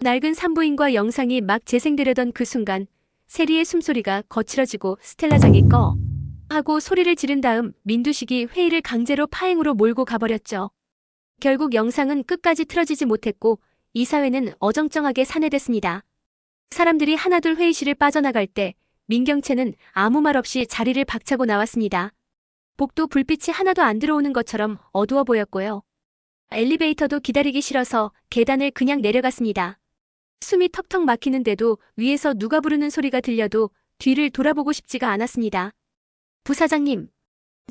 낡은 산부인과 영상이 막 재생되려던 그 순간 세리의 숨소리가 거칠어지고 스텔라장이 꺼 하고 소리를 지른 다음 민두식이 회의를 강제로 파행으로 몰고 가버렸죠. 결국 영상은 끝까지 틀어지지 못했고 이사회는 어정쩡하게 산회됐습니다. 사람들이 하나둘 회의실을 빠져나갈 때 민경채는 아무 말 없이 자리를 박차고 나왔습니다. 복도 불빛이 하나도 안 들어오는 것처럼 어두워 보였고요. 엘리베이터도 기다리기 싫어서 계단을 그냥 내려갔습니다. 숨이 턱턱 막히는데도 위에서 누가 부르는 소리가 들려도 뒤를 돌아보고 싶지가 않았습니다. 부사장님.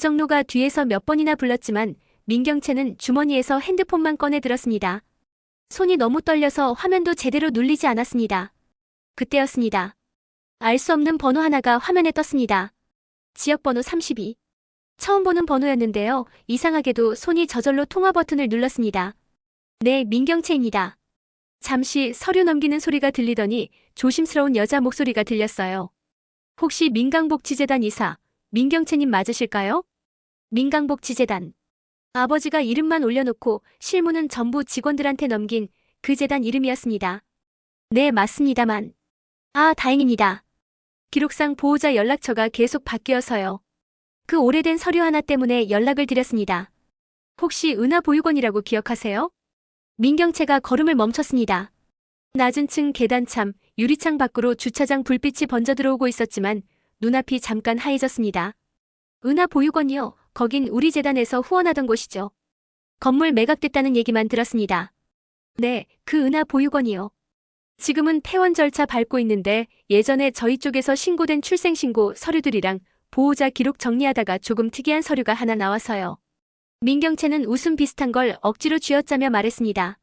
정로가 뒤에서 몇 번이나 불렀지만 민경채는 주머니에서 핸드폰만 꺼내 들었습니다. 손이 너무 떨려서 화면도 제대로 눌리지 않았습니다. 그때였습니다. 알 수 없는 번호 하나가 화면에 떴습니다. 지역번호 32. 처음 보는 번호였는데요. 이상하게도 손이 저절로 통화 버튼을 눌렀습니다. 네, 민경채입니다. 잠시 서류 넘기는 소리가 들리더니 조심스러운 여자 목소리가 들렸어요. 혹시 민강복지재단 이사 민경채님 맞으실까요? 민강복지재단. 아버지가 이름만 올려놓고 실무는 전부 직원들한테 넘긴 그 재단 이름이었습니다. 네, 맞습니다만. 아, 다행입니다. 기록상 보호자 연락처가 계속 바뀌어서요. 그 오래된 서류 하나 때문에 연락을 드렸습니다. 혹시 은하보육원이라고 기억하세요? 민경채가 걸음을 멈췄습니다. 낮은 층 계단참, 유리창 밖으로 주차장 불빛이 번져 들어오고 있었지만 눈앞이 잠깐 하얘졌습니다. 은하보육원이요? 거긴 우리 재단에서 후원하던 곳이죠. 건물 매각됐다는 얘기만 들었습니다. 네, 그 은하보육원이요. 지금은 폐원 절차 밟고 있는데 예전에 저희 쪽에서 신고된 출생신고 서류들이랑 보호자 기록 정리하다가 조금 특이한 서류가 하나 나와서요. 민경채는 웃음 비슷한 걸 억지로 쥐어짜며 말했습니다.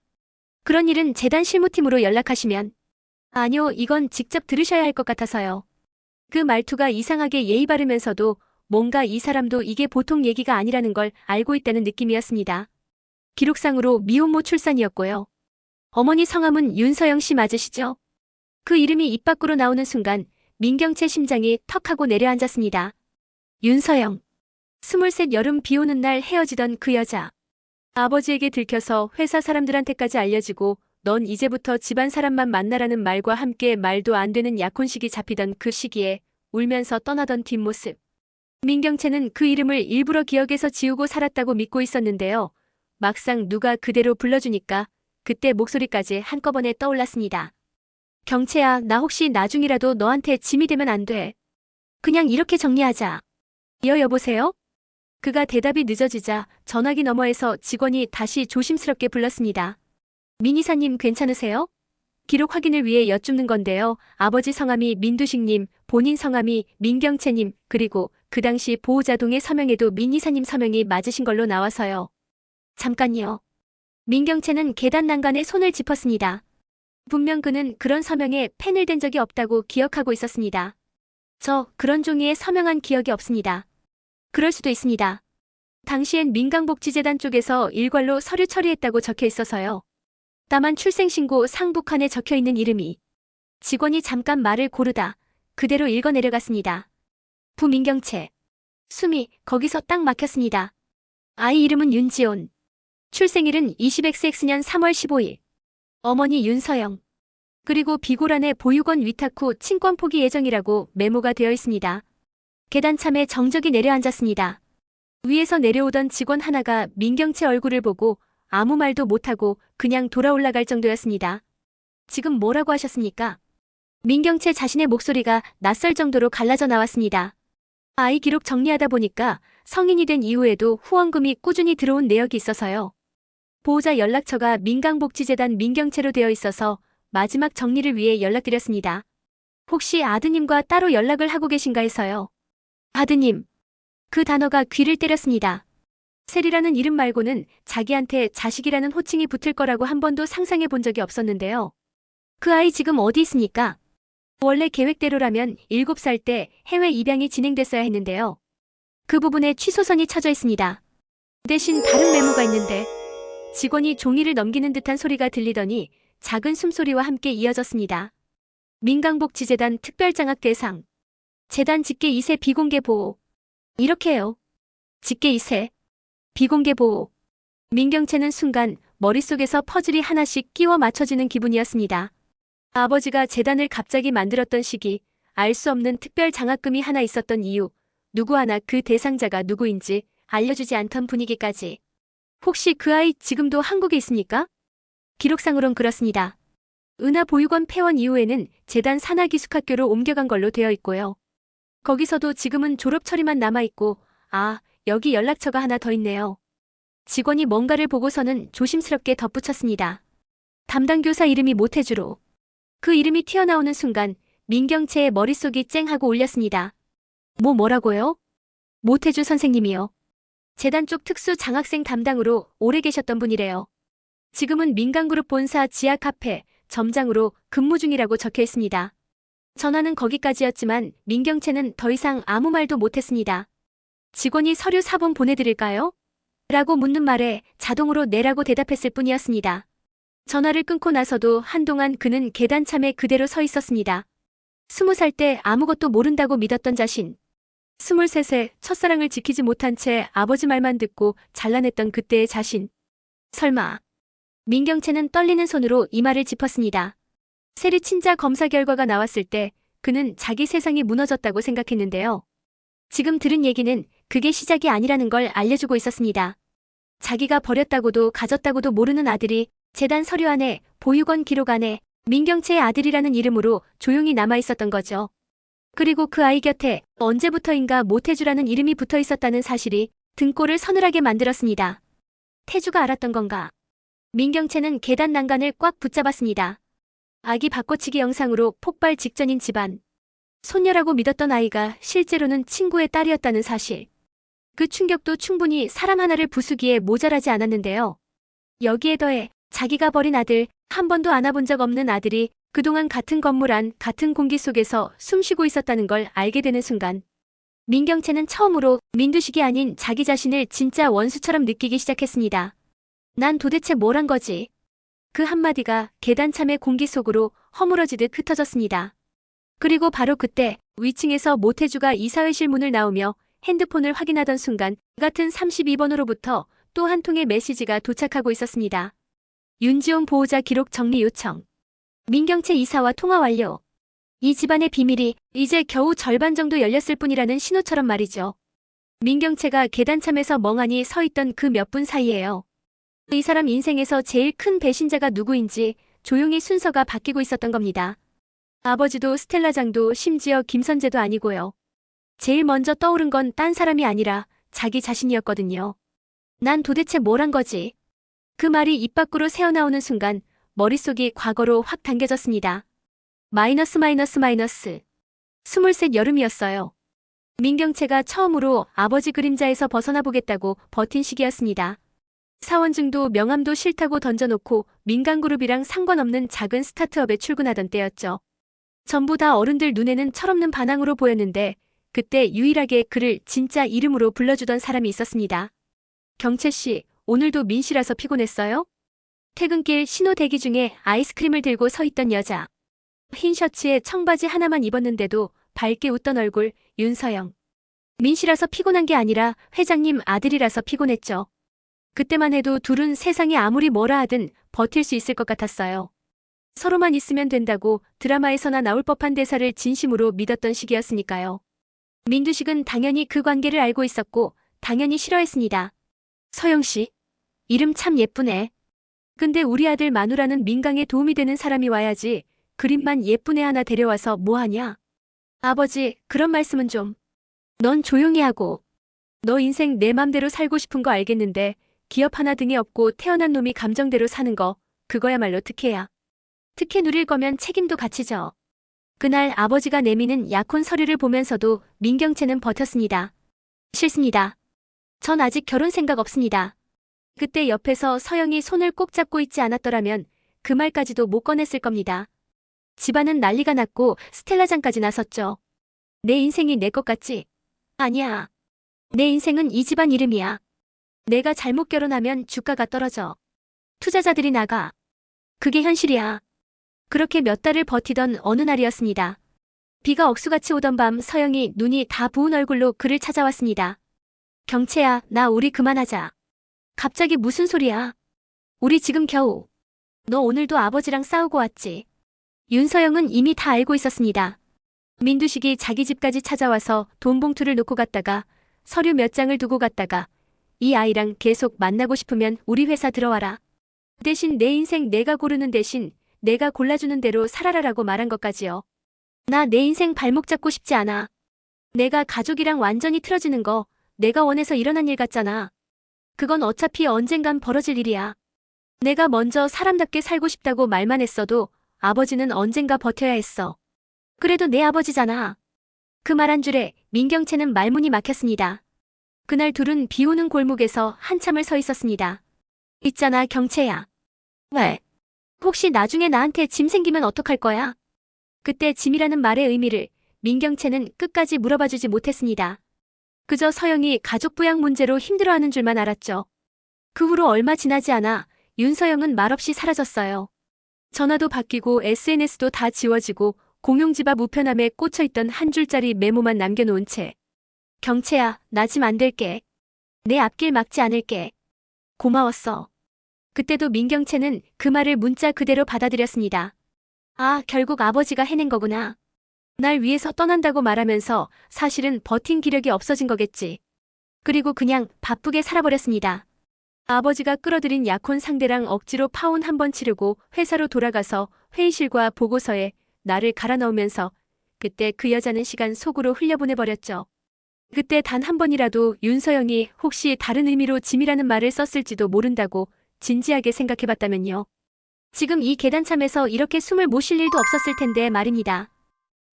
그런 일은 재단 실무팀으로 연락하시면. 아니요, 이건 직접 들으셔야 할 것 같아서요. 그 말투가 이상하게 예의 바르면서도 뭔가 이 사람도 이게 보통 얘기가 아니라는 걸 알고 있다는 느낌이었습니다. 기록상으로 미혼모 출산이었고요. 어머니 성함은 윤서영 씨 맞으시죠? 그 이름이 입 밖으로 나오는 순간 민경채 심장이 턱하고 내려앉았습니다. 윤서영. 23 여름 비 오는 날 헤어지던 그 여자. 아버지에게 들켜서 회사 사람들한테까지 알려지고 넌 이제부터 집안 사람만 만나라는 말과 함께 말도 안 되는 약혼식이 잡히던 그 시기에 울면서 떠나던 뒷모습. 민경채는 그 이름을 일부러 기억에서 지우고 살았다고 믿고 있었는데요. 막상 누가 그대로 불러주니까 그때 목소리까지 한꺼번에 떠올랐습니다. 경채야, 나 혹시 나중이라도 너한테 짐이 되면 안 돼. 그냥 이렇게 정리하자. 여보세요? 그가 대답이 늦어지자 전화기 너머에서 직원이 다시 조심스럽게 불렀습니다. 민 이사님 괜찮으세요? 기록 확인을 위해 여쭙는 건데요. 아버지 성함이 민두식님, 본인 성함이 민경채님, 그리고 그 당시 보호자동의 서명에도 민 이사님 서명이 맞으신 걸로 나와서요. 잠깐요. 민경채는 계단 난간에 손을 짚었습니다. 분명 그는 그런 서명에 펜을 댄 적이 없다고 기억하고 있었습니다. 저 그런 종이에 서명한 기억이 없습니다. 그럴 수도 있습니다. 당시엔 민강복지재단 쪽에서 일괄로 서류 처리했다고 적혀 있어서요. 다만 출생신고 상부칸에 적혀 있는 이름이. 직원이 잠깐 말을 고르다 그대로 읽어 내려갔습니다. 부민경채. 숨이 거기서 딱 막혔습니다. 아이 이름은 윤지온. 출생일은 20XX 년 3월 15일. 어머니 윤서영. 그리고 비고란에 보육원 위탁 후 친권 포기 예정이라고 메모가 되어 있습니다. 계단참에 정적이 내려앉았습니다. 위에서 내려오던 직원 하나가 민경채 얼굴을 보고 아무 말도 못하고 그냥 돌아 올라갈 정도였습니다. 지금 뭐라고 하셨습니까? 민경채 자신의 목소리가 낯설 정도로 갈라져 나왔습니다. 아이 기록 정리하다 보니까 성인이 된 이후에도 후원금이 꾸준히 들어온 내역이 있어서요. 보호자 연락처가 민강복지재단 민경채로 되어 있어서 마지막 정리를 위해 연락드렸습니다. 혹시 아드님과 따로 연락을 하고 계신가 해서요. 아드님. 그 단어가 귀를 때렸습니다. 세리라는 이름 말고는 자기한테 자식이라는 호칭이 붙을 거라고 한 번도 상상해 본 적이 없었는데요. 그 아이 지금 어디 있습니까? 원래 계획대로라면 7살 때 해외 입양이 진행됐어야 했는데요. 그 부분에 취소선이 쳐져 있습니다. 대신 다른 메모가 있는데 직원이 종이를 넘기는 듯한 소리가 들리더니 작은 숨소리와 함께 이어졌습니다. 민강복지재단 특별장학 대상. 재단 직계 2세 비공개 보호. 이렇게요. 직계 2세. 비공개 보호. 민경채는 순간 머릿속에서 퍼즐이 하나씩 끼워 맞춰지는 기분이었습니다. 아버지가 재단을 갑자기 만들었던 시기, 알 수 없는 특별 장학금이 하나 있었던 이유, 누구 하나 그 대상자가 누구인지 알려주지 않던 분위기까지. 혹시 그 아이 지금도 한국에 있습니까? 기록상으론 그렇습니다. 은하보육원 폐원 이후에는 재단 산하기숙학교로 옮겨간 걸로 되어 있고요. 거기서도 지금은 졸업 처리만 남아있고, 여기 연락처가 하나 더 있네요. 직원이 뭔가를 보고서는 조심스럽게 덧붙였습니다. 담당 교사 이름이 모태주로. 그 이름이 튀어나오는 순간 민경채의 머릿속이 쨍하고 울렸습니다. 뭐라고요? 모태주 선생님이요. 재단 쪽 특수 장학생 담당으로 오래 계셨던 분이래요. 지금은 민간그룹 본사 지하 카페 점장으로 근무 중이라고 적혀 있습니다. 전화는 거기까지였지만 민경채는 더 이상 아무 말도 못했습니다. 직원이 서류 사본 보내드릴까요? 라고 묻는 말에 자동으로 네라고 대답했을 뿐이었습니다. 전화를 끊고 나서도 한동안 그는 계단참에 그대로 서 있었습니다. 20살 때 아무것도 모른다고 믿었던 자신. 23세 첫사랑을 지키지 못한 채 아버지 말만 듣고 잘라냈던 그때의 자신. 설마. 민경채는 떨리는 손으로 이마를 짚었습니다. 세리 친자 검사 결과가 나왔을 때 그는 자기 세상이 무너졌다고 생각했는데요. 지금 들은 얘기는 그게 시작이 아니라는 걸 알려주고 있었습니다. 자기가 버렸다고도 가졌다고도 모르는 아들이 재단 서류 안에, 보육원 기록 안에 민경채의 아들이라는 이름으로 조용히 남아있었던 거죠. 그리고 그 아이 곁에 언제부터인가 모태주라는 이름이 붙어 있었다는 사실이 등골을 서늘하게 만들었습니다. 태주가 알았던 건가? 민경채는 계단 난간을 꽉 붙잡았습니다. 아기 바꿔치기 영상으로 폭발 직전인 집안. 손녀라고 믿었던 아이가 실제로는 친구의 딸이었다는 사실. 그 충격도 충분히 사람 하나를 부수기에 모자라지 않았는데요. 여기에 더해 자기가 버린 아들, 한 번도 안아본 적 없는 아들이 그동안 같은 건물 안, 같은 공기 속에서 숨쉬고 있었다는 걸 알게 되는 순간 민경채는 처음으로 민두식이 아닌 자기 자신을 진짜 원수처럼 느끼기 시작했습니다. 난 도대체 뭘 한 거지? 그 한마디가 계단참의 공기 속으로 허물어지듯 흩어졌습니다. 그리고 바로 그때 위층에서 모태주가 이사회실 문을 나오며 핸드폰을 확인하던 순간 같은 32번으로부터 또 한 통의 메시지가 도착하고 있었습니다. 윤지원 보호자 기록 정리 요청. 민경채 이사와 통화 완료. 이 집안의 비밀이 이제 겨우 절반 정도 열렸을 뿐이라는 신호처럼 말이죠. 민경채가 계단참에서 멍하니 서 있던 그 몇 분 사이에요. 이 사람 인생에서 제일 큰 배신자가 누구인지 조용히 순서가 바뀌고 있었던 겁니다. 아버지도 스텔라장도 심지어 김선재도 아니고요. 제일 먼저 떠오른 건 딴 사람이 아니라 자기 자신이었거든요. 난 도대체 뭘 한 거지? 그 말이 입 밖으로 새어나오는 순간 머릿속이 과거로 확 당겨졌습니다. 마이너스. 23 여름이었어요. 민경채가 처음으로 아버지 그림자에서 벗어나 보겠다고 버틴 시기였습니다. 사원증도 명함도 싫다고 던져놓고 민간그룹이랑 상관없는 작은 스타트업에 출근하던 때였죠. 전부 다 어른들 눈에는 철없는 반항으로 보였는데 그때 유일하게 그를 진짜 이름으로 불러주던 사람이 있었습니다. 경채씨, 오늘도 민씨라서 피곤했어요? 퇴근길 신호 대기 중에 아이스크림을 들고 서 있던 여자. 흰 셔츠에 청바지 하나만 입었는데도 밝게 웃던 얼굴, 윤서영. 민씨라서 피곤한 게 아니라 회장님 아들이라서 피곤했죠. 그때만 해도 둘은 세상이 아무리 뭐라 하든 버틸 수 있을 것 같았어요. 서로만 있으면 된다고 드라마에서나 나올 법한 대사를 진심으로 믿었던 시기였으니까요. 민두식은 당연히 그 관계를 알고 있었고 당연히 싫어했습니다. 서영씨, 이름 참 예쁘네. 근데 우리 아들 마누라는 민강에 도움이 되는 사람이 와야지 그림만 예쁜 애 하나 데려와서 뭐하냐? 아버지, 그런 말씀은 좀. 넌 조용히 하고. 너 인생 내 맘대로 살고 싶은 거 알겠는데 기업 하나 등에 업고 태어난 놈이 감정대로 사는 거, 그거야말로 특혜야. 특혜 누릴 거면 책임도 같이 져. 그날 아버지가 내미는 약혼 서류를 보면서도 민경채는 버텼습니다. 싫습니다. 전 아직 결혼 생각 없습니다. 그때 옆에서 서영이 손을 꼭 잡고 있지 않았더라면 그 말까지도 못 꺼냈을 겁니다. 집안은 난리가 났고 스텔라장까지 나섰죠. 내 인생이 내 것 같지? 아니야. 내 인생은 이 집안 이름이야. 내가 잘못 결혼하면 주가가 떨어져. 투자자들이 나가. 그게 현실이야. 그렇게 몇 달을 버티던 어느 날이었습니다. 비가 억수같이 오던 밤 서영이 눈이 다 부은 얼굴로 그를 찾아왔습니다. 경채야, 나 우리 그만하자. 갑자기 무슨 소리야? 우리 지금 겨우. 너 오늘도 아버지랑 싸우고 왔지? 윤서영은 이미 다 알고 있었습니다. 민두식이 자기 집까지 찾아와서 돈 봉투를 놓고 갔다가 서류 몇 장을 두고 갔다가 이 아이랑 계속 만나고 싶으면 우리 회사 들어와라. 대신 내 인생 내가 고르는 대신 내가 골라주는 대로 살아라라고 말한 것까지요. 나 내 인생 발목 잡고 싶지 않아. 내가 가족이랑 완전히 틀어지는 거 내가 원해서 일어난 일 같잖아. 그건 어차피 언젠간 벌어질 일이야. 내가 먼저 사람답게 살고 싶다고 말만 했어도 아버지는 언젠가 버텨야 했어. 그래도 내 아버지잖아. 그 말 한 줄에 민경채는 말문이 막혔습니다. 그날 둘은 비 오는 골목에서 한참을 서 있었습니다. 있잖아, 경채야. 왜? 혹시 나중에 나한테 짐 생기면 어떡할 거야? 그때 짐이라는 말의 의미를 민경채는 끝까지 물어봐주지 못했습니다. 그저 서영이 가족 부양 문제로 힘들어하는 줄만 알았죠. 그 후로 얼마 지나지 않아 윤서영은 말없이 사라졌어요. 전화도 바뀌고 SNS도 다 지워지고 공용집 앞 우편함에 꽂혀있던 한 줄짜리 메모만 남겨놓은 채 경채야, 나 짐 안 될게. 내 앞길 막지 않을게. 고마웠어. 그때도 민경채는 그 말을 문자 그대로 받아들였습니다. 아, 결국 아버지가 해낸 거구나. 날 위해서 떠난다고 말하면서 사실은 버틴 기력이 없어진 거겠지. 그리고 그냥 바쁘게 살아버렸습니다. 아버지가 끌어들인 약혼 상대랑 억지로 파혼 한 번 치르고 회사로 돌아가서 회의실과 보고서에 나를 갈아 넣으면서 그때 그 여자는 시간 속으로 흘려보내버렸죠. 그때 단 한 번이라도 윤서영이 혹시 다른 의미로 짐이라는 말을 썼을지도 모른다고 진지하게 생각해봤다면요. 지금 이 계단참에서 이렇게 숨을 못 쉴 일도 없었을 텐데 말입니다.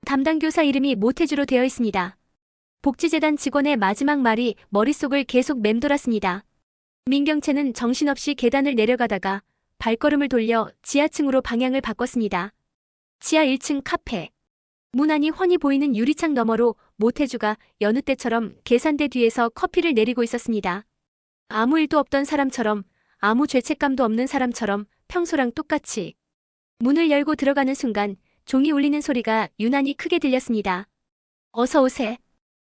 담당 교사 이름이 모태주로 되어 있습니다. 복지재단 직원의 마지막 말이 머릿속을 계속 맴돌았습니다. 민경채는 정신없이 계단을 내려가다가 발걸음을 돌려 지하층으로 방향을 바꿨습니다. 지하 1층 카페. 문 안이 훤히 보이는 유리창 너머로 모태주가 여느 때처럼 계산대 뒤에서 커피를 내리고 있었습니다. 아무 일도 없던 사람처럼, 아무 죄책감도 없는 사람처럼 평소랑 똑같이. 문을 열고 들어가는 순간 종이 울리는 소리가 유난히 크게 들렸습니다. 어서 오세.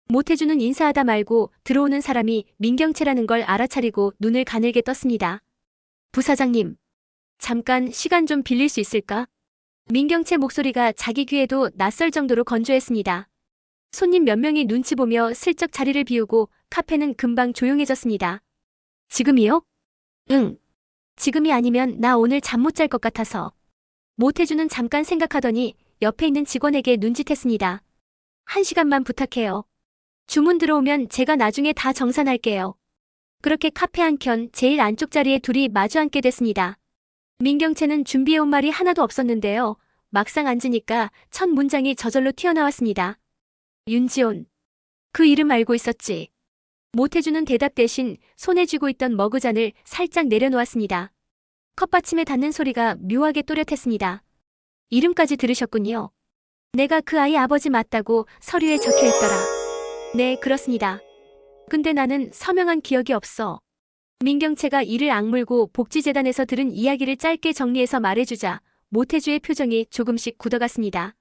모태주는 인사하다 말고 들어오는 사람이 민경채라는 걸 알아차리고 눈을 가늘게 떴습니다. 부사장님, 잠깐 시간 좀 빌릴 수 있을까? 민경채 목소리가 자기 귀에도 낯설 정도로 건조했습니다. 손님 몇 명이 눈치 보며 슬쩍 자리를 비우고 카페는 금방 조용해졌습니다. 지금이요? 응. 지금이 아니면 나 오늘 잠 못 잘 것 같아서. 모태주는 잠깐 생각하더니 옆에 있는 직원에게 눈짓했습니다. 1시간만 부탁해요. 주문 들어오면 제가 나중에 다 정산할게요. 그렇게 카페 한켠 제일 안쪽 자리에 둘이 마주 앉게 됐습니다. 민경채는 준비해온 말이 하나도 없었는데요. 막상 앉으니까 첫 문장이 저절로 튀어나왔습니다. 윤지온. 그 이름 알고 있었지. 모태주는 대답 대신 손에 쥐고 있던 머그잔을 살짝 내려놓았습니다. 컵받침에 닿는 소리가 묘하게 또렷했습니다. 이름까지 들으셨군요. 내가 그 아이 아버지 맞다고 서류에 적혀있더라. 네, 그렇습니다. 근데 나는 서명한 기억이 없어. 민경채가 이를 악물고 복지재단에서 들은 이야기를 짧게 정리해서 말해주자 모태주의 표정이 조금씩 굳어갔습니다.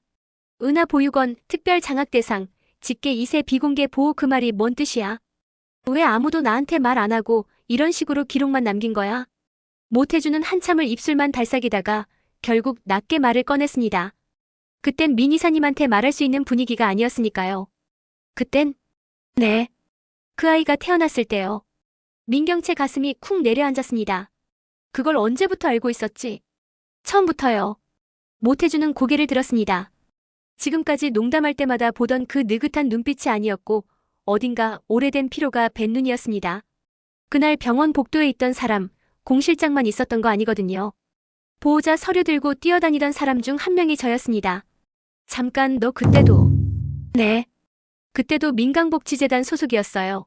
은하보육원, 특별장학대상, 직계 2세 비공개 보호 그 말이 뭔 뜻이야? 왜 아무도 나한테 말 안 하고 이런 식으로 기록만 남긴 거야? 모태주는 한참을 입술만 달싹이다가 결국 낮게 말을 꺼냈습니다. 그땐 민 이사님한테 말할 수 있는 분위기가 아니었으니까요. 그땐? 네. 그 아이가 태어났을 때요. 민경채 가슴이 쿵 내려앉았습니다. 그걸 언제부터 알고 있었지? 처음부터요. 모태주는 고개를 들었습니다. 지금까지 농담할 때마다 보던 그 느긋한 눈빛이 아니었고 어딘가 오래된 피로가 밴 눈이었습니다. 그날 병원 복도에 있던 사람, 공 실장만 있었던 거 아니거든요. 보호자 서류 들고 뛰어다니던 사람 중 한 명이 저였습니다. 잠깐 너 그때도. 네. 그때도 민강복지재단 소속이었어요.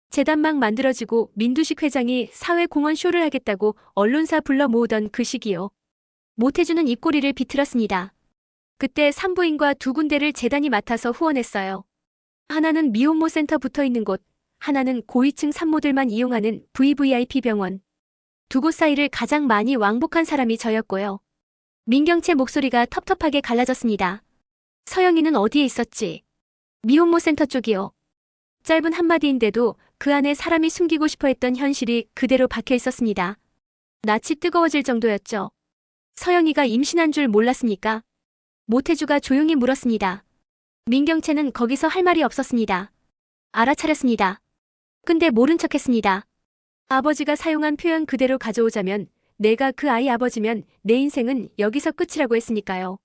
재단 막 만들어지고 민두식 회장이 사회공헌 쇼를 하겠다고 언론사 불러 모으던 그 시기요. 모태주는 입꼬리를 비틀었습니다. 그때 산부인과 2군데를 재단이 맡아서 후원했어요. 하나는 미혼모 센터 붙어있는 곳, 하나는 고위층 산모들만 이용하는 VVIP 병원. 두 곳 사이를 가장 많이 왕복한 사람이 저였고요. 민경채 목소리가 텁텁하게 갈라졌습니다. 서영이는 어디에 있었지? 미혼모 센터 쪽이요. 짧은 한마디인데도 그 안에 사람이 숨기고 싶어 했던 현실이 그대로 박혀 있었습니다. 낯이 뜨거워질 정도였죠. 서영이가 임신한 줄 몰랐습니까? 모태주가 조용히 물었습니다. 민경채는 거기서 할 말이 없었습니다. 알아차렸습니다. 근데 모른 척했습니다. 아버지가 사용한 표현 그대로 가져오자면 내가 그 아이 아버지면 내 인생은 여기서 끝이라고 했으니까요.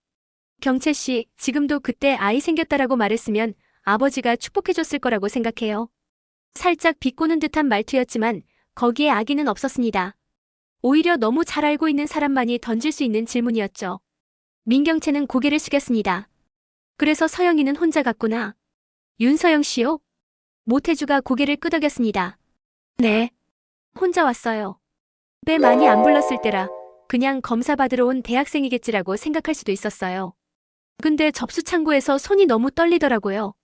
경채 씨, 지금도 그때 아이 생겼다라고 말했으면 아버지가 축복해줬을 거라고 생각해요. 살짝 비꼬는 듯한 말투였지만 거기에 악의는 없었습니다. 오히려 너무 잘 알고 있는 사람만이 던질 수 있는 질문이었죠. 민경채는 고개를 숙였습니다. 그래서 서영이는 혼자 갔구나. 윤서영 씨요? 모태주가 고개를 끄덕였습니다. 네. 혼자 왔어요. 꽤 많이 안 불렀을 때라 그냥 검사 받으러 온 대학생이겠지라고 생각할 수도 있었어요. 근데 접수 창구에서 손이 너무 떨리더라고요.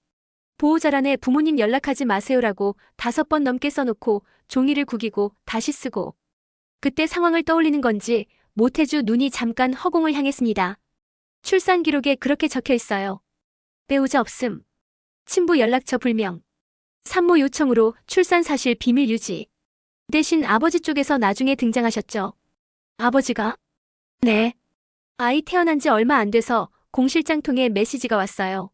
보호자란에 부모님 연락하지 마세요라고 5번 넘게 써놓고 종이를 구기고 다시 쓰고. 그때 상황을 떠올리는 건지 모태주 눈이 잠깐 허공을 향했습니다. 출산 기록에 그렇게 적혀 있어요. 배우자 없음. 친부 연락처 불명. 산모 요청으로 출산 사실 비밀 유지. 대신 아버지 쪽에서 나중에 등장하셨죠. 아버지가? 네. 아이 태어난 지 얼마 안 돼서 공실장 통해 메시지가 왔어요.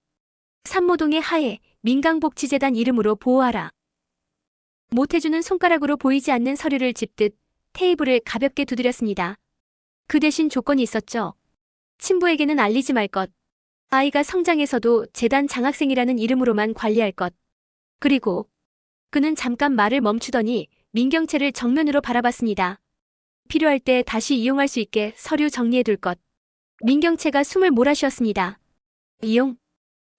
산모동의 하에 민강복지재단 이름으로 보호하라. 모태주는 손가락으로 보이지 않는 서류를 짚듯 테이블을 가볍게 두드렸습니다. 그 대신 조건이 있었죠. 친부에게는 알리지 말 것. 아이가 성장해서도 재단 장학생이라는 이름으로만 관리할 것. 그리고 그는 잠깐 말을 멈추더니 민경채를 정면으로 바라봤습니다. 필요할 때 다시 이용할 수 있게 서류 정리해둘 것. 민경채가 숨을 몰아쉬었습니다. 이용?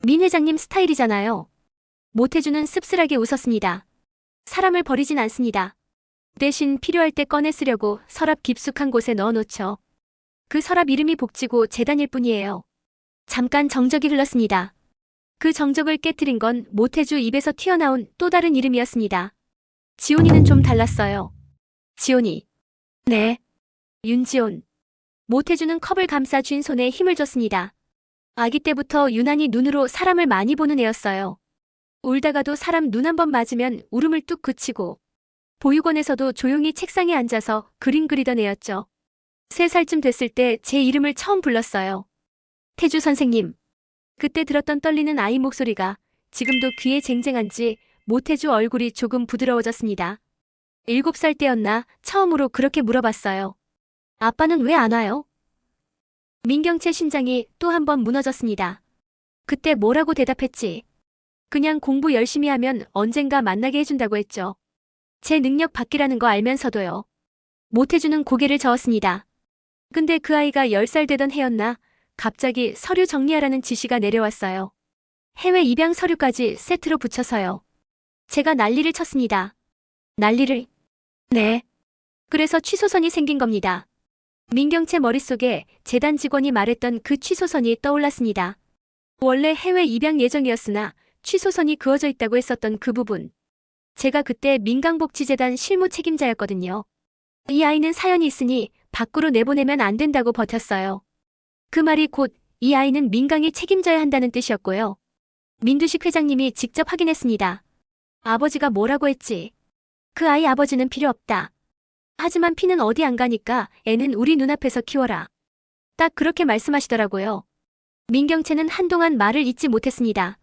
민 회장님 스타일이잖아요. 모태주는 씁쓸하게 웃었습니다. 사람을 버리진 않습니다. 대신 필요할 때 꺼내 쓰려고 서랍 깊숙한 곳에 넣어놓죠. 그 서랍 이름이 복지고 재단일 뿐이에요. 잠깐 정적이 흘렀습니다. 그 정적을 깨트린 건 모태주 입에서 튀어나온 또 다른 이름이었습니다. 지온이는 좀 달랐어요. 지온이. 네. 윤지온. 모태주는 컵을 감싸 쥔 손에 힘을 줬습니다. 아기 때부터 유난히 눈으로 사람을 많이 보는 애였어요. 울다가도 사람 눈 한 번 맞으면 울음을 뚝 그치고 보육원에서도 조용히 책상에 앉아서 그림 그리던 애였죠. 3살쯤 됐을 때 제 이름을 처음 불렀어요. 태주 선생님. 그때 들었던 떨리는 아이 목소리가 지금도 귀에 쟁쟁한지 모태주 얼굴이 조금 부드러워졌습니다. 7살 때였나 처음으로 그렇게 물어봤어요. 아빠는 왜 안 와요? 민경채 심장이 또 한 번 무너졌습니다. 그때 뭐라고 대답했지? 그냥 공부 열심히 하면 언젠가 만나게 해준다고 했죠. 제 능력 밖이라는 거 알면서도요. 모태주는 고개를 저었습니다. 근데 그 아이가 10살 되던 해였나 갑자기 서류 정리하라는 지시가 내려왔어요. 해외 입양 서류까지 세트로 붙여서요. 제가 난리를 쳤습니다. 난리를? 네. 그래서 취소선이 생긴 겁니다. 민경채 머릿속에 재단 직원이 말했던 그 취소선이 떠올랐습니다. 원래 해외 입양 예정이었으나 취소선이 그어져 있다고 했었던 그 부분. 제가 그때 민강복지재단 실무 책임자였거든요. 이 아이는 사연이 있으니 밖으로 내보내면 안 된다고 버텼어요. 그 말이 곧 이 아이는 민강이 책임져야 한다는 뜻이었고요. 민두식 회장님이 직접 확인했습니다. 아버지가 뭐라고 했지? 그 아이 아버지는 필요 없다. 하지만 피는 어디 안 가니까 애는 우리 눈앞에서 키워라. 딱 그렇게 말씀하시더라고요. 민경채는 한동안 말을 잇지 못했습니다.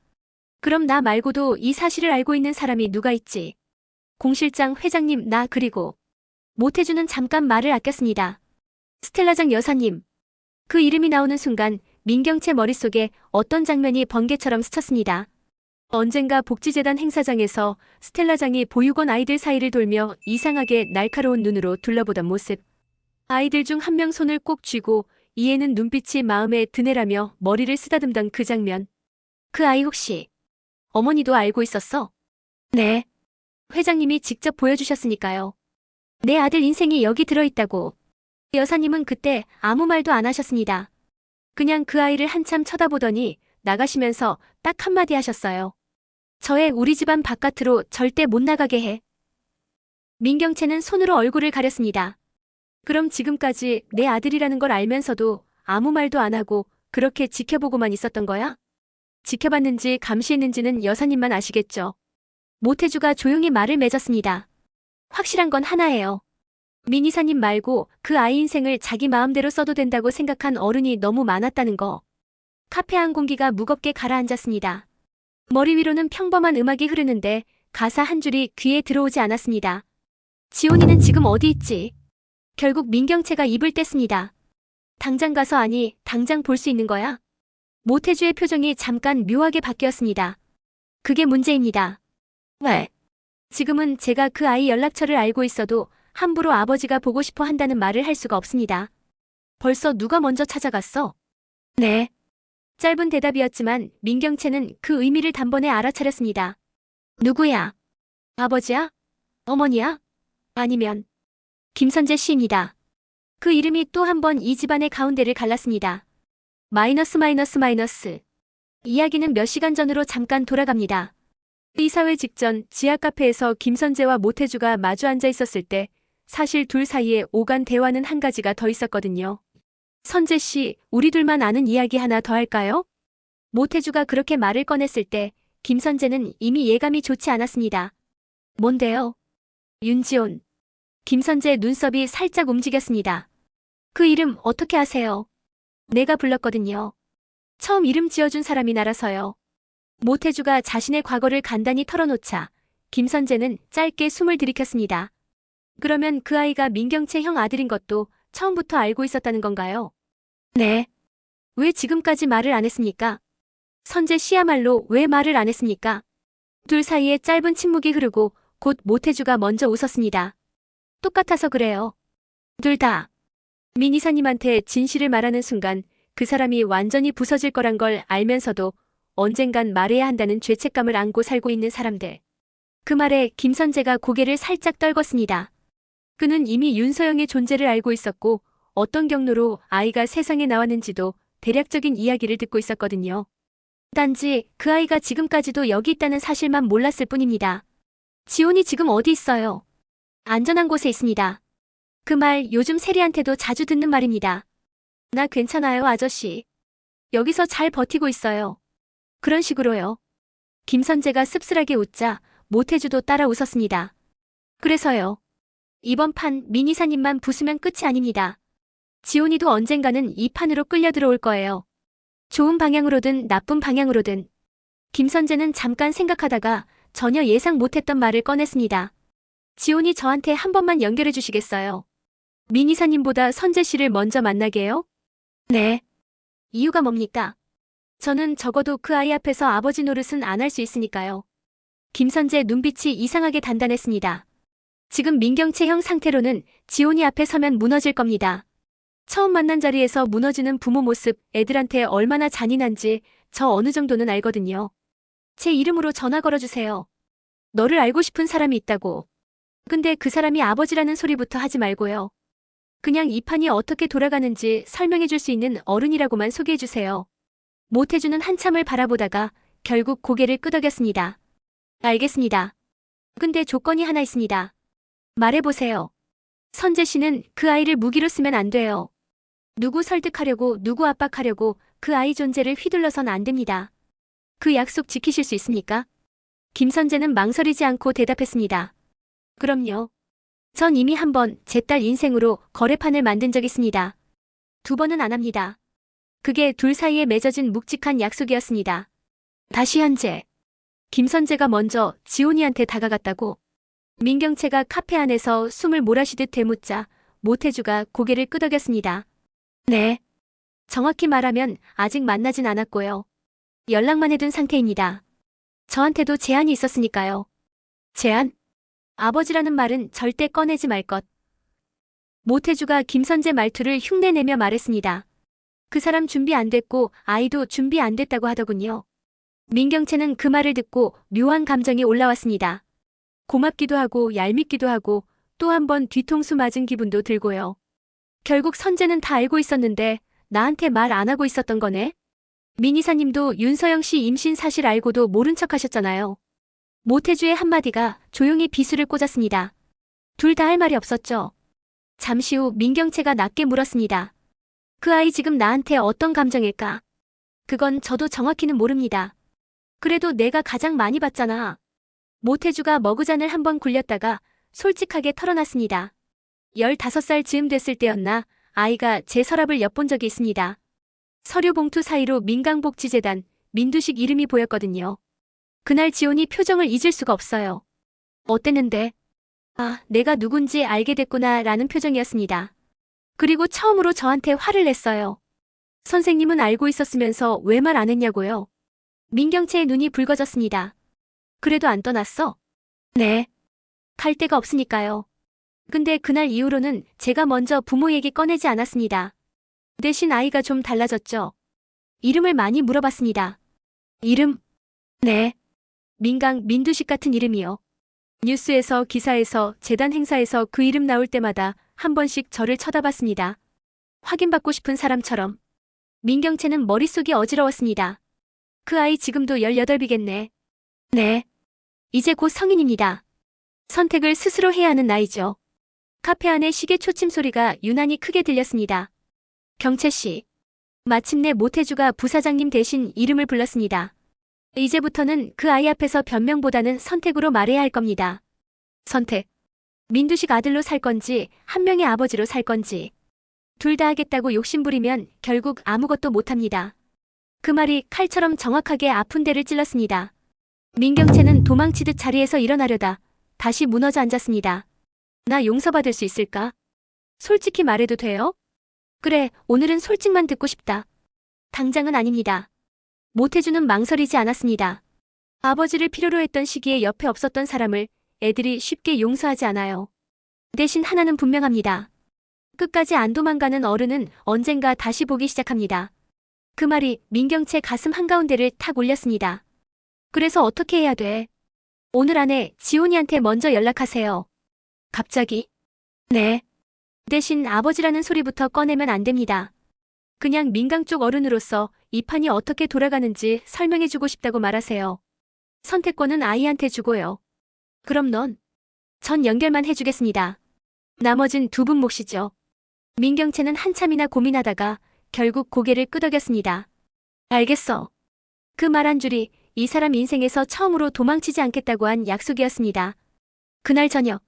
그럼 나 말고도 이 사실을 알고 있는 사람이 누가 있지? 공실장 회장님 나 그리고 모태주는 잠깐 말을 아꼈습니다. 스텔라장 여사님. 그 이름이 나오는 순간 민경채 머릿속에 어떤 장면이 번개처럼 스쳤습니다. 언젠가 복지재단 행사장에서 스텔라장이 보육원 아이들 사이를 돌며 이상하게 날카로운 눈으로 둘러보던 모습. 아이들 중 한 명 손을 꼭 쥐고 이 애는 눈빛이 마음에 드네라며 머리를 쓰다듬던 그 장면. 그 아이 혹시 어머니도 알고 있었어? 네. 회장님이 직접 보여주셨으니까요. 내 아들 인생이 여기 들어있다고. 여사님은 그때 아무 말도 안 하셨습니다. 그냥 그 아이를 한참 쳐다보더니 나가시면서 딱 한마디 하셨어요. 저애 우리 집안 바깥으로 절대 못 나가게 해. 민경채는 손으로 얼굴을 가렸습니다. 그럼 지금까지 내 아들이라는 걸 알면서도 아무 말도 안 하고 그렇게 지켜보고만 있었던 거야? 지켜봤는지 감시했는지는 여사님만 아시겠죠. 모태주가 조용히 말을 맺었습니다. 확실한 건 하나예요. 민 이사님 말고 그 아이 인생을 자기 마음대로 써도 된다고 생각한 어른이 너무 많았다는 거. 카페 안 공기가 무겁게 가라앉았습니다. 머리 위로는 평범한 음악이 흐르는데 가사 한 줄이 귀에 들어오지 않았습니다. 지온이는 지금 어디 있지? 결국 민경채가 입을 뗐습니다. 당장 가서 아니, 당장 볼 수 있는 거야? 모태주의 표정이 잠깐 묘하게 바뀌었습니다. 그게 문제입니다. 왜? 지금은 제가 그 아이 연락처를 알고 있어도 함부로 아버지가 보고 싶어 한다는 말을 할 수가 없습니다. 벌써 누가 먼저 찾아갔어? 네. 짧은 대답이었지만 민경채는 그 의미를 단번에 알아차렸습니다. 누구야? 아버지야? 어머니야? 아니면 김선재 씨입니다. 그 이름이 또 한 번 이 집안의 가운데를 갈랐습니다. 마이너스 마이너스 마이너스. 이야기는 몇 시간 전으로 잠깐 돌아갑니다. 이사회 직전 지하 카페에서 김선재와 모태주가 마주 앉아 있었을 때 사실 둘 사이에 오간 대화는 한 가지가 더 있었거든요. 선재 씨, 우리 둘만 아는 이야기 하나 더 할까요? 모태주가 그렇게 말을 꺼냈을 때 김선재는 이미 예감이 좋지 않았습니다. 뭔데요? 윤지온. 김선재 눈썹이 살짝 움직였습니다. 그 이름 어떻게 아세요? 내가 불렀거든요. 처음 이름 지어준 사람이 나라서요. 모태주가 자신의 과거를 간단히 털어놓자 김선재는 짧게 숨을 들이켰습니다. 그러면 그 아이가 민경채 형 아들인 것도 처음부터 알고 있었다는 건가요? 네. 왜 지금까지 말을 안 했습니까? 선재 씨야말로 왜 말을 안 했습니까? 둘 사이에 짧은 침묵이 흐르고 곧 모태주가 먼저 웃었습니다. 똑같아서 그래요. 둘 다. 민 이사님한테 진실을 말하는 순간 그 사람이 완전히 부서질 거란 걸 알면서도 언젠간 말해야 한다는 죄책감을 안고 살고 있는 사람들. 그 말에 김선재가 고개를 살짝 떨궜습니다. 그는 이미 윤서영의 존재를 알고 있었고 어떤 경로로 아이가 세상에 나왔는지도 대략적인 이야기를 듣고 있었거든요. 단지 그 아이가 지금까지도 여기 있다는 사실만 몰랐을 뿐입니다. 지온이 지금 어디 있어요? 안전한 곳에 있습니다. 그 말 요즘 세리한테도 자주 듣는 말입니다. 나 괜찮아요, 아저씨. 여기서 잘 버티고 있어요. 그런 식으로요. 김선재가 씁쓸하게 웃자 모태주도 따라 웃었습니다. 그래서요. 이번 판 민 이사님만 부수면 끝이 아닙니다. 지온이도 언젠가는 이 판으로 끌려 들어올 거예요. 좋은 방향으로든 나쁜 방향으로든. 김선재는 잠깐 생각하다가 전혀 예상 못했던 말을 꺼냈습니다. 지온이 저한테 한 번만 연결해 주시겠어요? 민 이사님보다 선재 씨를 먼저 만나게요? 네. 이유가 뭡니까? 저는 적어도 그 아이 앞에서 아버지 노릇은 안 할 수 있으니까요. 김선재 눈빛이 이상하게 단단했습니다. 지금 민경채 형 상태로는 지온이 앞에 서면 무너질 겁니다. 처음 만난 자리에서 무너지는 부모 모습 애들한테 얼마나 잔인한지 저 어느 정도는 알거든요. 제 이름으로 전화 걸어주세요. 너를 알고 싶은 사람이 있다고. 근데 그 사람이 아버지라는 소리부터 하지 말고요. 그냥 이 판이 어떻게 돌아가는지 설명해 줄 수 있는 어른이라고만 소개해 주세요. 모태주는 한참을 바라보다가 결국 고개를 끄덕였습니다. 알겠습니다. 근데 조건이 하나 있습니다. 말해보세요. 선재 씨는 그 아이를 무기로 쓰면 안 돼요. 누구 설득하려고 누구 압박하려고 그 아이 존재를 휘둘러선 안 됩니다. 그 약속 지키실 수 있습니까? 김선재는 망설이지 않고 대답했습니다. 그럼요. 전 이미 한 번 제 딸 인생으로 거래판을 만든 적 있습니다. 두 번은 안 합니다. 그게 둘 사이에 맺어진 묵직한 약속이었습니다. 다시 현재. 김선재가 먼저 지온이한테 다가갔다고. 민경채가 카페 안에서 숨을 몰아쉬듯 되묻자 모태주가 고개를 끄덕였습니다. 네. 정확히 말하면 아직 만나진 않았고요. 연락만 해둔 상태입니다. 저한테도 제안이 있었으니까요. 제안? 아버지라는 말은 절대 꺼내지 말 것. 모태주가 김선재 말투를 흉내내며 말했습니다. 그 사람 준비 안 됐고 아이도 준비 안 됐다고 하더군요. 민경채는 그 말을 듣고 묘한 감정이 올라왔습니다. 고맙기도 하고 얄밉기도 하고 또 한 번 뒤통수 맞은 기분도 들고요. 결국 선재는 다 알고 있었는데 나한테 말 안 하고 있었던 거네. 민 이사님도 윤서영 씨 임신 사실 알고도 모른 척 하셨잖아요. 모태주의 한마디가 조용히 비수를 꽂았습니다. 둘 다 할 말이 없었죠. 잠시 후 민경채가 낮게 물었습니다. 그 아이 지금 나한테 어떤 감정일까? 그건 저도 정확히는 모릅니다. 그래도 내가 가장 많이 봤잖아. 모태주가 머그잔을 한번 굴렸다가 솔직하게 털어놨습니다. 15살 즈음 됐을 때였나 아이가 제 서랍을 엿본 적이 있습니다. 서류 봉투 사이로 민강복지재단, 민두식 이름이 보였거든요. 그날 지온이 표정을 잊을 수가 없어요. 어땠는데? 아, 내가 누군지 알게 됐구나 라는 표정이었습니다. 그리고 처음으로 저한테 화를 냈어요. 선생님은 알고 있었으면서 왜 말 안 했냐고요? 민경채의 눈이 붉어졌습니다. 그래도 안 떠났어? 네. 갈 데가 없으니까요. 근데 그날 이후로는 제가 먼저 부모 얘기 꺼내지 않았습니다. 대신 아이가 좀 달라졌죠. 이름을 많이 물어봤습니다. 이름? 네. 민두식 같은 이름이요. 뉴스에서, 기사에서, 재단 행사에서 그 이름 나올 때마다 한 번씩 저를 쳐다봤습니다. 확인받고 싶은 사람처럼. 민경채는 머릿속이 어지러웠습니다. 그 아이 지금도 18이겠네. 네. 이제 곧 성인입니다. 선택을 스스로 해야 하는 나이죠. 카페 안에 시계 초침 소리가 유난히 크게 들렸습니다. 경채씨. 마침내 모태주가 부사장님 대신 이름을 불렀습니다. 이제부터는 그 아이 앞에서 변명보다는 선택으로 말해야 할 겁니다. 선택. 민두식 아들로 살 건지, 한 명의 아버지로 살 건지. 둘 다 하겠다고 욕심부리면 결국 아무것도 못합니다. 그 말이 칼처럼 정확하게 아픈 데를 찔렀습니다. 민경채는 도망치듯 자리에서 일어나려다 다시 무너져 앉았습니다. 나 용서받을 수 있을까? 솔직히 말해도 돼요? 그래, 오늘은 솔직만 듣고 싶다. 당장은 아닙니다. 모태주는 망설이지 않았습니다. 아버지를 필요로 했던 시기에 옆에 없었던 사람을 애들이 쉽게 용서하지 않아요. 대신 하나는 분명합니다. 끝까지 안 도망가는 어른은 언젠가 다시 보기 시작합니다. 그 말이 민경채 가슴 한가운데를 탁 올렸습니다. 그래서 어떻게 해야 돼? 오늘 안에 지훈이한테 먼저 연락하세요. 갑자기? 네. 대신 아버지라는 소리부터 꺼내면 안 됩니다. 그냥 민강 쪽 어른으로서 이 판이 어떻게 돌아가는지 설명해주고 싶다고 말하세요. 선택권은 아이한테 주고요. 그럼 전 연결만 해주겠습니다. 나머진 두 분 몫이죠. 민경채는 한참이나 고민하다가 결국 고개를 끄덕였습니다. 알겠어. 그 말 한 줄이 이 사람 인생에서 처음으로 도망치지 않겠다고 한 약속이었습니다. 그날 저녁,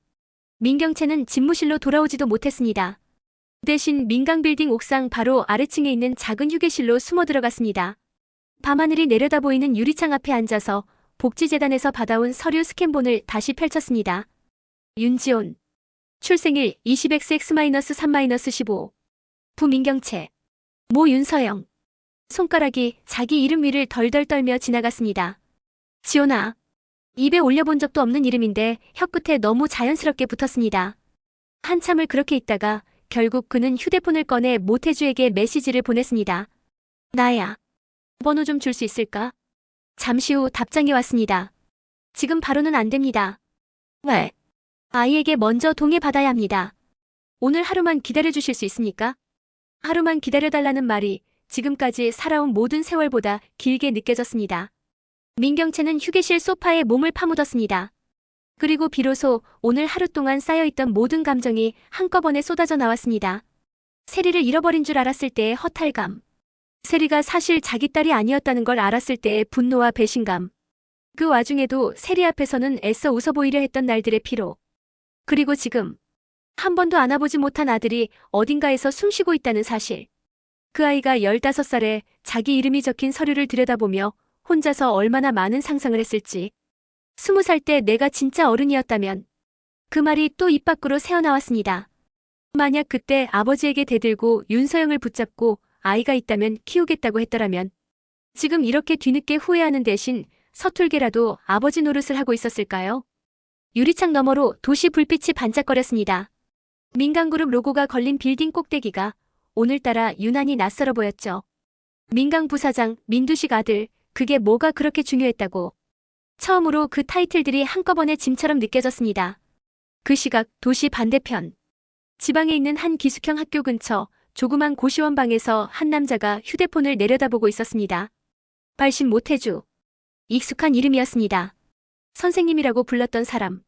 민경채는 집무실로 돌아오지도 못했습니다. 대신 민강빌딩 옥상 바로 아래층에 있는 작은 휴게실로 숨어 들어갔습니다. 밤하늘이 내려다 보이는 유리창 앞에 앉아서 복지재단에서 받아온 서류 스캔본을 다시 펼쳤습니다. 윤지온. 출생일 20XX-3-15. 부민경채. 모 윤서영. 손가락이 자기 이름 위를 덜덜 떨며 지나갔습니다. 지온아. 입에 올려본 적도 없는 이름인데 혀끝에 너무 자연스럽게 붙었습니다. 한참을 그렇게 있다가 결국 그는 휴대폰을 꺼내 모태주에게 메시지를 보냈습니다. 나야. 번호 좀 줄 수 있을까? 잠시 후 답장이 왔습니다. 지금 바로는 안 됩니다. 왜? 아이에게 먼저 동의받아야 합니다. 오늘 하루만 기다려주실 수 있습니까? 하루만 기다려달라는 말이 지금까지 살아온 모든 세월보다 길게 느껴졌습니다. 민경채는 휴게실 소파에 몸을 파묻었습니다. 그리고 비로소 오늘 하루 동안 쌓여있던 모든 감정이 한꺼번에 쏟아져 나왔습니다. 세리를 잃어버린 줄 알았을 때의 허탈감. 세리가 사실 자기 딸이 아니었다는 걸 알았을 때의 분노와 배신감. 그 와중에도 세리 앞에서는 애써 웃어 보이려 했던 날들의 피로. 그리고 지금 한 번도 안아보지 못한 아들이 어딘가에서 숨쉬고 있다는 사실. 그 아이가 15살에 자기 이름이 적힌 서류를 들여다보며 혼자서 얼마나 많은 상상을 했을지. 20살 때 내가 진짜 어른이었다면. 그 말이 또 입 밖으로 새어나왔습니다. 만약 그때 아버지에게 대들고 윤서영을 붙잡고 아이가 있다면 키우겠다고 했더라면 지금 이렇게 뒤늦게 후회하는 대신 서툴게라도 아버지 노릇을 하고 있었을까요? 유리창 너머로 도시 불빛이 반짝거렸습니다. 민강그룹 로고가 걸린 빌딩 꼭대기가 오늘따라 유난히 낯설어 보였죠. 민강 부사장, 민두식 아들, 그게 뭐가 그렇게 중요했다고. 처음으로 그 타이틀들이 한꺼번에 짐처럼 느껴졌습니다. 그 시각 도시 반대편. 지방에 있는 한 기숙형 학교 근처 조그만 고시원 방에서 한 남자가 휴대폰을 내려다보고 있었습니다. 발신 모태주. 익숙한 이름이었습니다. 선생님이라고 불렀던 사람.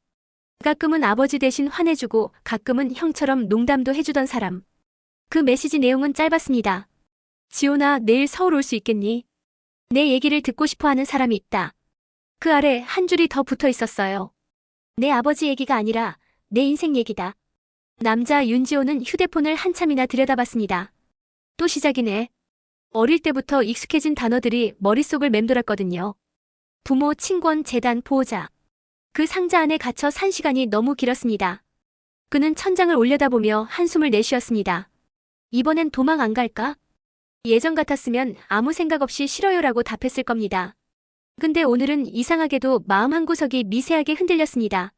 가끔은 아버지 대신 화내주고 가끔은 형처럼 농담도 해주던 사람. 그 메시지 내용은 짧았습니다. 지온아, 내일 서울 올 수 있겠니? 내 얘기를 듣고 싶어 하는 사람이 있다. 그 아래 한 줄이 더 붙어 있었어요. 내 아버지 얘기가 아니라 내 인생 얘기다. 남자 윤지호는 휴대폰을 한참이나 들여다봤습니다. 또 시작이네. 어릴 때부터 익숙해진 단어들이 머릿속을 맴돌았거든요. 부모, 친권, 재단, 보호자. 그 상자 안에 갇혀 산 시간이 너무 길었습니다. 그는 천장을 올려다보며 한숨을 내쉬었습니다. 이번엔 도망 안 갈까? 예전 같았으면 아무 생각 없이 싫어요라고 답했을 겁니다. 근데 오늘은 이상하게도 마음 한구석이 미세하게 흔들렸습니다.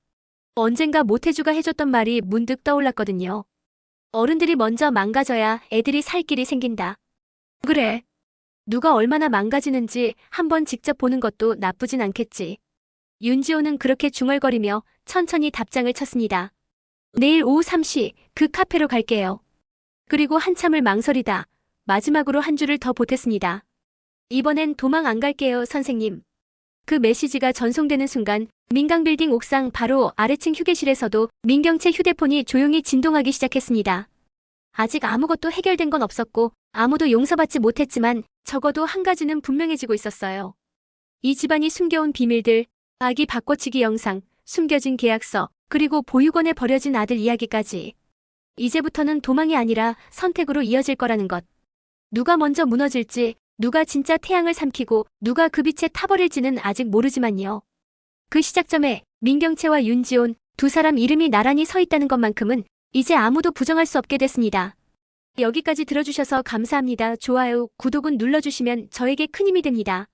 언젠가 모태주가 해줬던 말이 문득 떠올랐거든요. 어른들이 먼저 망가져야 애들이 살 길이 생긴다. 그래. 누가 얼마나 망가지는지 한번 직접 보는 것도 나쁘진 않겠지. 윤지호는 그렇게 중얼거리며 천천히 답장을 쳤습니다. 내일 오후 3시 그 카페로 갈게요. 그리고 한참을 망설이다 마지막으로 한 줄을 더 보탰습니다. 이번엔 도망 안 갈게요, 선생님. 그 메시지가 전송되는 순간 민강빌딩 옥상 바로 아래층 휴게실에서도 민경채 휴대폰이 조용히 진동하기 시작했습니다. 아직 아무것도 해결된 건 없었고 아무도 용서받지 못했지만 적어도 한 가지는 분명해지고 있었어요. 이 집안이 숨겨온 비밀들, 아기 바꿔치기 영상, 숨겨진 계약서, 그리고 보육원에 버려진 아들 이야기까지. 이제부터는 도망이 아니라 선택으로 이어질 거라는 것. 누가 먼저 무너질지, 누가 진짜 태양을 삼키고 누가 그 빛에 타버릴지는 아직 모르지만요. 그 시작점에 민경채와 윤지온 두 사람 이름이 나란히 서 있다는 것만큼은 이제 아무도 부정할 수 없게 됐습니다. 여기까지 들어주셔서 감사합니다. 좋아요, 구독은 눌러주시면 저에게 큰 힘이 됩니다.